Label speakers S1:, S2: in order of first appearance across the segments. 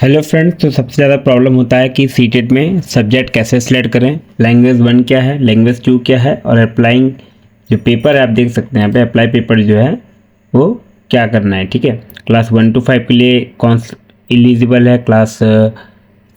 S1: Hello friends, तो सबसे ज़्यादा प्रॉब्लम होता है कि सीटेट में सब्जेक्ट कैसे सिलेक्ट करें, लैंग्वेज 1 क्या है, लैंग्वेज 2 क्या है, और अप्लाइंग जो पेपर है आप देख सकते हैं यहाँ पे अप्लाई पेपर जो है वो क्या करना है। ठीक है, क्लास 1 to 5 के लिए कौन एलिजिबल है, क्लास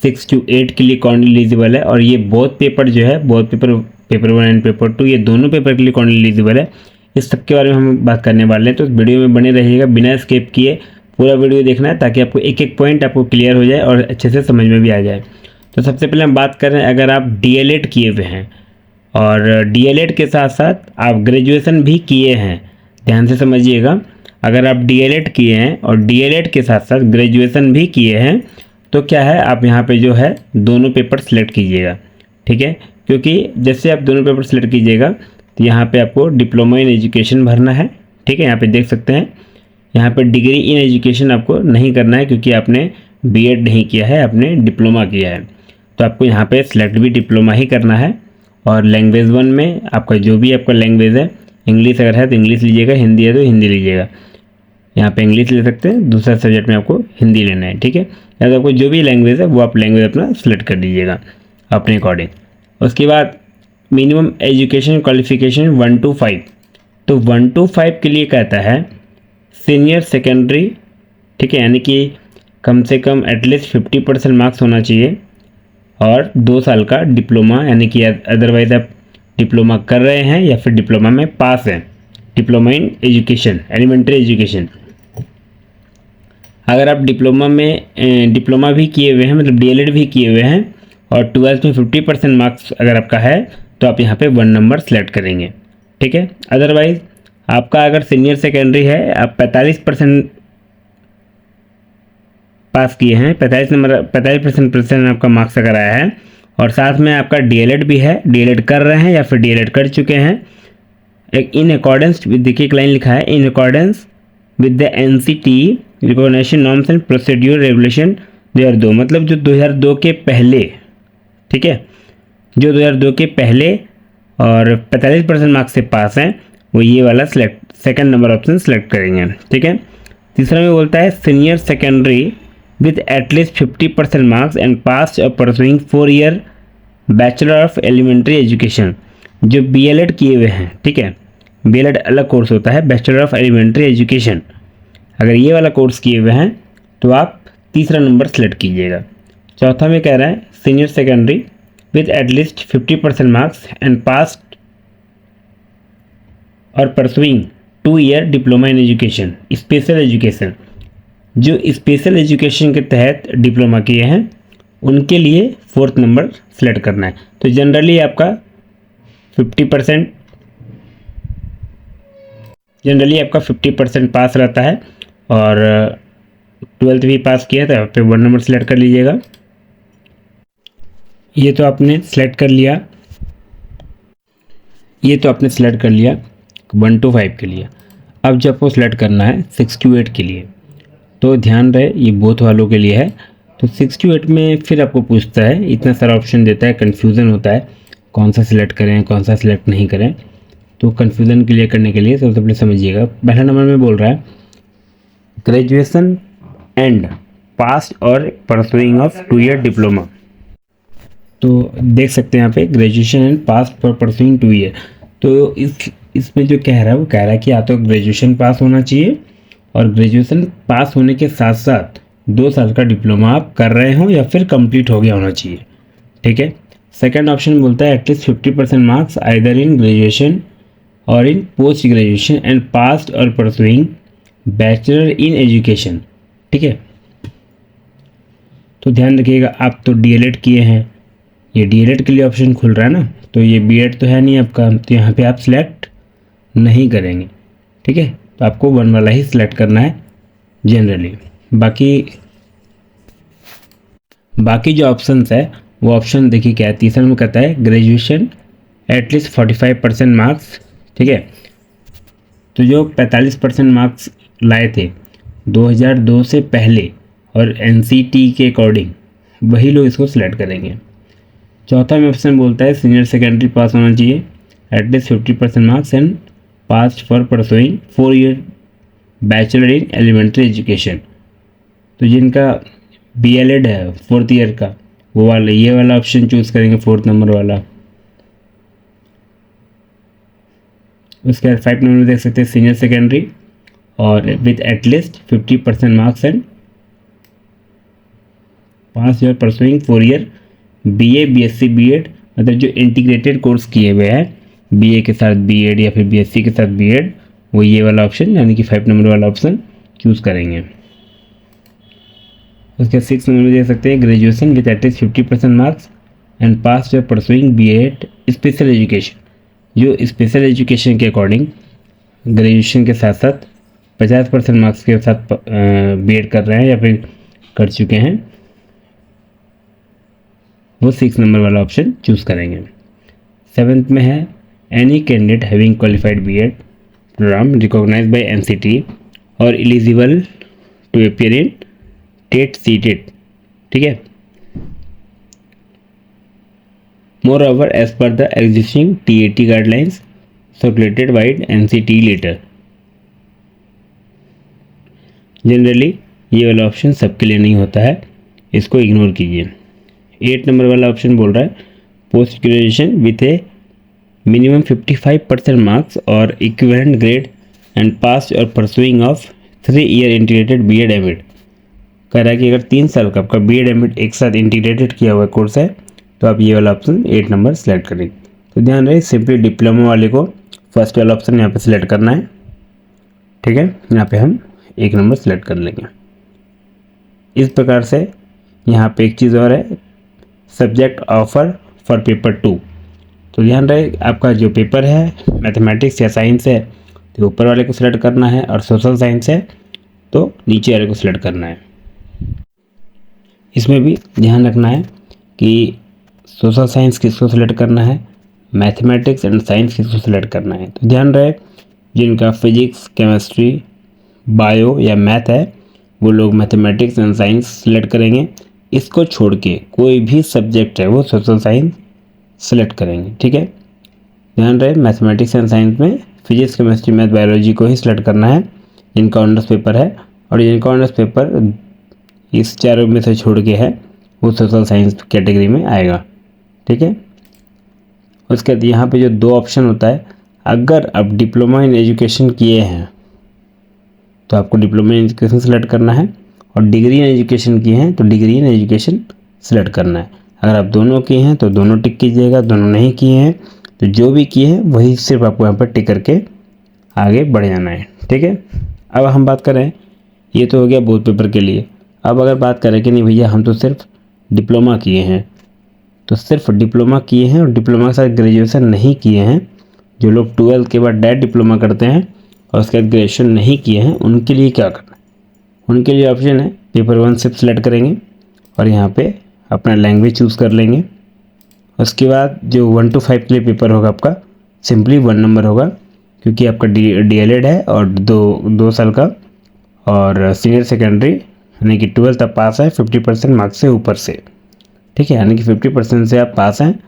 S1: 6 to 8 के लिए कौन एलिजिबल है, और ये बहुत पेपर जो है बहुत पेपर 1 एंड पेपर 2 ये दोनों पेपर के लिए कौन एलिजिबल है, इस सब के बारे में हम बात करने वाले हैं। तो इस वीडियो में बने रहिएगा, बिना स्किप किए पूरा वीडियो देखना है ताकि आपको एक एक पॉइंट आपको क्लियर हो जाए और अच्छे से समझ में भी आ जाए। तो सबसे पहले हम बात कर रहे हैं, अगर आप डीएलएड किए हुए हैं और डीएलएड के साथ साथ आप ग्रेजुएशन भी किए हैं, ध्यान से समझिएगा। अगर आप डीएलएड किए हैं और डीएलएड के साथ साथ ग्रेजुएशन भी किए हैं तो क्या है, आप यहाँ पे जो है दोनों पेपर सेलेक्ट कीजिएगा। ठीक है, क्योंकि जैसे आप दोनों पेपर सेलेक्ट कीजिएगा तो यहाँ पे आपको डिप्लोमा इन एजुकेशन भरना है। ठीक है, यहाँ पे देख सकते हैं, यहाँ पे डिग्री इन एजुकेशन आपको नहीं करना है क्योंकि आपने बीएड नहीं किया है, आपने डिप्लोमा किया है। तो आपको यहाँ पे सेलेक्ट भी डिप्लोमा ही करना है। और लैंग्वेज 1 में आपका जो भी आपका लैंग्वेज है, इंग्लिश अगर है तो इंग्लिश लीजिएगा, हिंदी है तो हिंदी लीजिएगा। यहाँ पे इंग्लिश ले सकते हैं, दूसरा सब्जेक्ट में आपको हिंदी लेना है। ठीक है, या तो आपको जो भी लैंग्वेज है वो आप लैंग्वेज अपना सेलेक्ट कर दीजिएगा अपने अकॉर्डिंग। उसके बाद मिनिमम एजुकेशन क्वालिफिकेशन 1 to 5, तो 1 to 5 के लिए कहता है सीनियर सेकेंडरी। ठीक है, यानी कि कम से कम एटलीस्ट 50% मार्क्स होना चाहिए और 2 साल का डिप्लोमा, यानी कि अदरवाइज आप डिप्लोमा कर रहे हैं या फिर डिप्लोमा में पास हैं, diploma in education elementary education. अगर आप डिप्लोमा भी किए हुए हैं, मतलब डीएलएड भी किए हुए हैं और 12th में 50% मार्क्स अगर आपका है तो आप यहाँ पे 1 नंबर सेलेक्ट करेंगे। ठीक है, अदरवाइज आपका अगर सीनियर सेकेंडरी है, आप 45% पास किए हैं, 45% आपका मार्क्स अगर आया है और साथ में आपका डीएलएड भी है, डीएलएड कर रहे हैं या फिर डीएलएड कर चुके हैं, एक इन अकॉर्डेंस विद, देखिए एक लाइन लिखा है, in accordance with the NCT recognition norms and procedure regulation 2002, मतलब जो 2002 के पहले, ठीक है, जो 2002 के पहले और 45% मार्क्स से पास हैं वो ये वाला सेकंड नंबर ऑप्शन सेलेक्ट करेंगे। ठीक है, तीसरा में बोलता है senior secondary with at least 50% marks and pass और pursuing 4 year bachelor of elementary education, जो बीएलएड किए हुए हैं। ठीक है, बीएलएड अलग कोर्स होता है, बैचलर ऑफ एलिमेंट्री एजुकेशन, अगर ये वाला कोर्स किए हुए हैं तो आप तीसरा नंबर सेलेक्ट कीजिएगा। चौथा में कह रहा है senior secondary with at least 50% marks and pass और pursuing 2 year diploma in education special education, जो स्पेशल एजुकेशन के तहत डिप्लोमा किए हैं उनके लिए 4th नंबर सेलेक्ट करना है। तो जनरली आपका 50% पास रहता है और 12th भी पास किया तो आप पे 1 नंबर सेलेक्ट कर लीजिएगा। ये तो आपने सेलेक्ट कर लिया 1 to 5 के लिए। अब जब आपको सेलेक्ट करना है 6 to 8 के लिए, तो ध्यान रहे ये बोथ वालों के लिए है। तो 6 to 8 में फिर आपको पूछता है, इतना सारा ऑप्शन देता है, कन्फ्यूज़न होता है कौन सा सिलेक्ट करें कौन सा सिलेक्ट नहीं करें। तो कन्फ्यूज़न क्लियर करने के लिए सबसे पहले समझिएगा, पहला नंबर में बोल रहा है ग्रेजुएशन एंड पास और परसुइंग ऑफ 2 ईयर डिप्लोमा। तो देख सकते हैं यहाँ पे graduation and pass for pursuing 2 year. तो इसमें जो कह रहा है वो कह रहा है कि या तो ग्रेजुएशन पास होना चाहिए और ग्रेजुएशन पास होने के साथ साथ 2 साल का डिप्लोमा आप कर रहे हो या फिर कंप्लीट हो गया होना चाहिए। ठीक है, सेकंड ऑप्शन बोलता है at least 50% marks either in graduation और इन पोस्ट ग्रेजुएशन एंड पास्ट और परसुइंग बैचलर इन एजुकेशन। ठीक है, तो ध्यान रखिएगा, आप तो डीएलएड किए हैं, ये डीएलएड के लिए ऑप्शन खुल रहा है ना, तो ये बीएड तो है नहीं आपका, तो यहाँ पे आप सिलेक्ट नहीं करेंगे। ठीक है, तो आपको 1 वाला ही सिलेक्ट करना है जनरली। बाकी जो ऑप्शंस है वो ऑप्शन देखिए क्या है, तीसरा में कहता है ग्रेजुएशन एटलीस्ट 45% मार्क्स। ठीक है, तो जो 45% मार्क्स लाए थे 2002 से पहले और एनसीटी के अकॉर्डिंग वही लोग इसको सिलेक्ट करेंगे। चौथा में ऑप्शन बोलता है सीनियर सेकेंडरी पास होना चाहिए at least 50% marks and pass for pursuing 4 year bachelor in elementary education, तो जिनका BLED है 4th ईयर का, वो वाला, ये वाला ऑप्शन चूज़ करेंगे 4th नंबर वाला। उसके बाद 5 नंबर देख सकते हैं सीनियर सेकेंडरी और with at least 50% marks and pass your pursuing 4 year BA BSc B.Ed, मतलब जो इंटीग्रेटेड कोर्स किए हुए हैं BA के साथ B.Ed या फिर BSc के साथ B.Ed, वो ये वाला ऑप्शन यानी कि 5 नंबर वाला ऑप्शन चूज़ करेंगे। उसके 6 नंबर में देख सकते हैं graduation with at least 50% marks and pass your pursuing B.Ed special education, जो स्पेशल एजुकेशन के अकॉर्डिंग ग्रेजुएशन के साथ साथ 50% मार्क्स के साथ B.Ed कर रहे हैं या फिर कर चुके हैं, वो 6 नंबर वाला ऑप्शन चूज़ करेंगे। 7th में है any candidate having qualified B.Ed programme recognised by NCT और eligible to appear in TET CTET, ठीक है। Moreover as per the existing TAT guidelines circulated by NCT letter. Generally ये वाला option सबके लिए नहीं होता है, इसको इग्नोर कीजिए। 8 नंबर वाला ऑप्शन बोल रहा है post graduation with A minimum 55% marks और इक्विवेलेंट ग्रेड एंड पास और pursuing of 3 year integrated B.Ed M.Ed। कह रहा है कि अगर 3 साल का आपका B.Ed M.Ed एक साथ इंटीग्रेटेड किया हुआ कोर्स है तो आप ये वाला ऑप्शन 8 नंबर सेलेक्ट करेंगे। तो ध्यान रहे सिंपली डिप्लोमा वाले को फर्स्ट वाला ऑप्शन यहाँ पे सिलेक्ट करना है, ठीक है। यहाँ पे हम 1 नंबर सेलेक्ट कर लेंगे। इस प्रकार से यहाँ पे एक चीज़ और है, सब्जेक्ट ऑफर फॉर पेपर 2। तो ध्यान रहे आपका जो पेपर है मैथमेटिक्स या साइंस है तो ऊपर वाले को सिलेक्ट करना है, और सोशल साइंस है तो नीचे वाले को सिलेक्ट करना है। इसमें भी ध्यान रखना है कि सोशल साइंस किसको सिलेक्ट करना है, मैथमेटिक्स एंड साइंस किसको सिलेक्ट करना है। तो ध्यान रहे जिनका फिजिक्स केमिस्ट्री बायो या मैथ है वो लोग मैथमेटिक्स एंड साइंस सिलेक्ट करेंगे। इसको छोड़ के कोई भी सब्जेक्ट है वो सोशल साइंस सेलेक्ट करेंगे, ठीक है। ध्यान रहे मैथमेटिक्स एंड साइंस में फिजिक्स केमिस्ट्री मैथ बायोलॉजी को ही सिलेक्ट करना है जिनका ऑनर्स पेपर है, और जिनका ऑनर्स पेपर इस चारों में से छोड़ के है वो सोशल साइंस कैटेगरी में आएगा, ठीक है। उसके बाद यहाँ पे जो 2 ऑप्शन होता है, अगर आप डिप्लोमा इन एजुकेशन किए हैं तो आपको डिप्लोमा इन एजुकेशन सेलेक्ट करना है, और डिग्री इन एजुकेशन किए हैं तो डिग्री इन एजुकेशन सेलेक्ट करना है। अगर आप दोनों किए हैं तो दोनों टिक कीजिएगा, दोनों नहीं किए हैं तो जो भी किए हैं वही सिर्फ आपको यहाँ पर टिक करके आगे बढ़ जाना है, ठीक है। अब हम बात करें, ये तो हो गया बोर्ड पेपर के लिए। अब अगर बात करें कि नहीं भैया हम तो सिर्फ डिप्लोमा किए हैं, तो सिर्फ डिप्लोमा किए हैं और डिप्लोमा के साथ ग्रेजुएशन नहीं किए हैं, जो लोग 12th के बाद डायरेक्ट डिप्लोमा करते हैं और उसके बाद ग्रेजुएशन नहीं किए हैं, उनके लिए क्या करना है। उनके लिए ऑप्शन है पेपर 1 सिर्फ सेलेक्ट करेंगे और यहाँ पे अपना लैंग्वेज चूज़ कर लेंगे। उसके बाद जो 1 to 5 के लिए पेपर होगा आपका सिंपली 1 नंबर होगा, क्योंकि आपका DLED है और 2 साल का, और सीनियर सेकेंडरी यानी कि 12th आप पास है 50% मार्क्स से ऊपर से, ठीक है। यानी कि 50% से आप पास हैं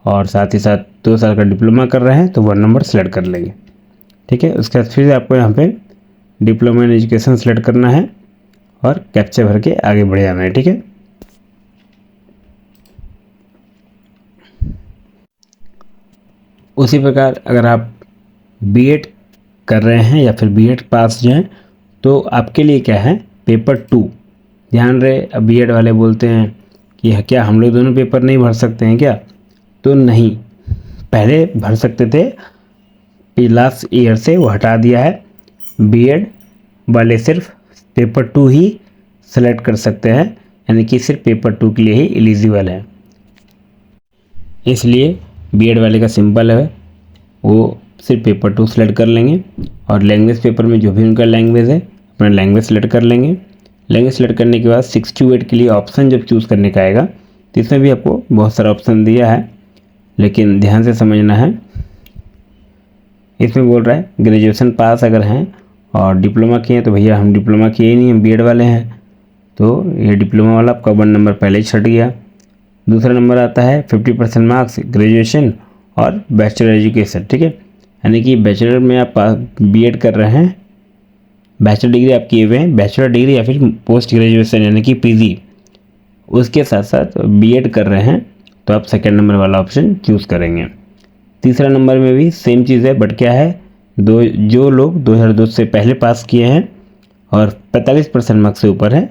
S1: और साथ ही साथ 2 साल का डिप्लोमा कर रहे हैं तो 1 नंबर सेलेक्ट कर लेंगे, ठीक है। उसके बाद फिर आपको यहाँ पे डिप्लोमा इन एजुकेशन सेलेक्ट करना है और कैप्चा भर के आगे बढ़ जाना है, ठीक है। उसी प्रकार अगर आप B.Ed कर रहे हैं या फिर B.Ed पास जो हैं तो आपके लिए क्या है पेपर 2। ध्यान रहे अब B.Ed वाले बोलते हैं कि क्या हम लोग दोनों पेपर नहीं भर सकते हैं क्या, तो नहीं, पहले भर सकते थे, लास्ट ईयर से वो हटा दिया है। B.Ed वाले सिर्फ पेपर 2 ही सेलेक्ट कर सकते हैं, यानी कि सिर्फ पेपर 2 के लिए ही एलिजिबल है। इसलिए B.Ed वाले का सिंपल है, वो सिर्फ पेपर 2 सेलेक्ट कर लेंगे और लैंग्वेज पेपर में जो भी उनका लैंग्वेज है अपना लैंग्वेज सेलेक्ट कर लेंगे। लैंग्वेज सेलेक्ट करने के बाद 6 to 8 के लिए ऑप्शन जब चूज़ करने का आएगा तो इसमें भी आपको बहुत सारा ऑप्शन दिया है, लेकिन ध्यान से समझना है। इसमें बोल रहा है ग्रेजुएशन पास अगर हैं और डिप्लोमा किए हैं तो भैया हम डिप्लोमा किए ही नहीं, हम B.Ed वाले हैं, तो ये डिप्लोमा वाला आपका 1 नंबर पहले ही छट गया। दूसरा नंबर आता है 50% मार्क्स ग्रेजुएशन और बैचलर एजुकेशन, ठीक है। यानी कि बैचलर में आप B.Ed कर रहे हैं, बैचलर डिग्री आप किए हुए हैं, बैचलर डिग्री या फिर पोस्ट ग्रेजुएशन यानी कि PG, उसके साथ साथ बीएड कर रहे हैं तो आप सेकेंड नंबर वाला ऑप्शन चूज़ करेंगे। तीसरा नंबर में भी सेम चीज़ है, बट क्या है, जो लोग 2002 से पहले पास किए हैं और 45% मार्क्स से ऊपर है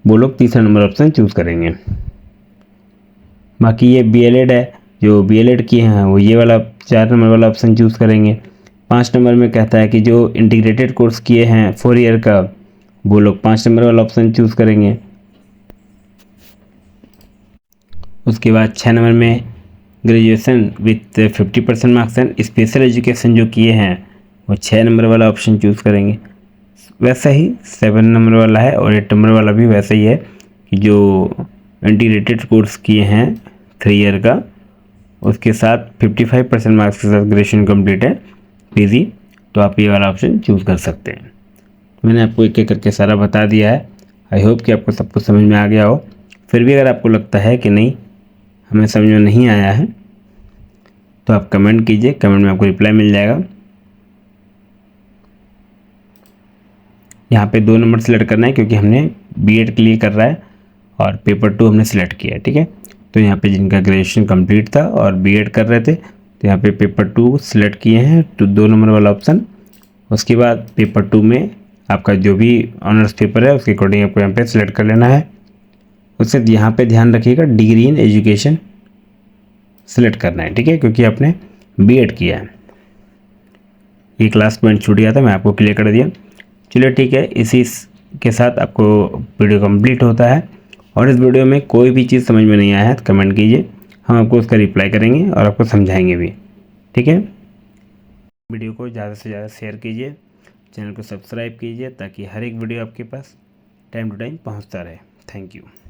S1: वो लोग तीसरा नंबर ऑप्शन चूज़ करेंगे। बाकी ये बीएलएड है, जो बीएलएड किए हैं वो ये वाला 4 नंबर वाला ऑप्शन चूज़ करेंगे। 5 नंबर में कहता है कि जो इंटीग्रेटेड कोर्स किए हैं 4 ईयर का वो लोग 5 नंबर वाला ऑप्शन चूज़ करेंगे। उसके बाद 6 नंबर में graduation with 50% marks and special education जो किए हैं वो 6 नंबर वाला ऑप्शन चूज़ करेंगे। वैसा ही 7 नंबर वाला है और 8 नंबर वाला भी वैसा ही है कि जो इंटीग्रेटेड कोर्स किए हैं 3 ईयर का उसके साथ 55% मार्क्स के साथ ग्रेजुएशन कंप्लीट है पीजी, तो आप ये वाला ऑप्शन चूज़ कर सकते हैं। मैंने आपको एक एक करके सारा बता दिया है। आई होप कि आपको सब कुछ समझ में आ गया हो। फिर भी अगर आपको लगता है कि नहीं हमें समझ में नहीं आया है तो आप कमेंट कीजिए, कमेंट में आपको रिप्लाई मिल जाएगा। यहाँ पे 2 नंबर सेलेक्ट करना है क्योंकि हमने बीएड के लिए कर रहा है और पेपर 2 हमने सेलेक्ट किया है, ठीक है। तो यहाँ पे जिनका ग्रेजुएशन कंप्लीट था और बीएड कर रहे थे तो यहाँ पे पेपर 2 सेलेक्ट किए हैं, तो 2 नंबर वाला ऑप्शन। उसके बाद पेपर 2 में आपका जो भी ऑनर्स पेपर है उसके अकॉर्डिंग आपको यहाँ पे सेलेक्ट कर लेना है। उससे यहाँ पे ध्यान रखिएगा डिग्री इन एजुकेशन सेलेक्ट करना है, ठीक है, क्योंकि आपने बीएड किया है। ये क्लास पॉइंट छूट गया था, मैं आपको क्लियर कर दिया। चलिए ठीक है, इसी के साथ आपको वीडियो कंप्लीट होता है। और इस वीडियो में कोई भी चीज़ समझ में नहीं आया है तो कमेंट कीजिए, हम आपको उसका रिप्लाई करेंगे और आपको समझाएंगे भी, ठीक है। वीडियो को ज़्यादा से ज़्यादा शेयर कीजिए, चैनल को सब्सक्राइब कीजिए ताकि हर एक वीडियो आपके पास टाइम टू टाइम पहुंचता रहे। Thank you.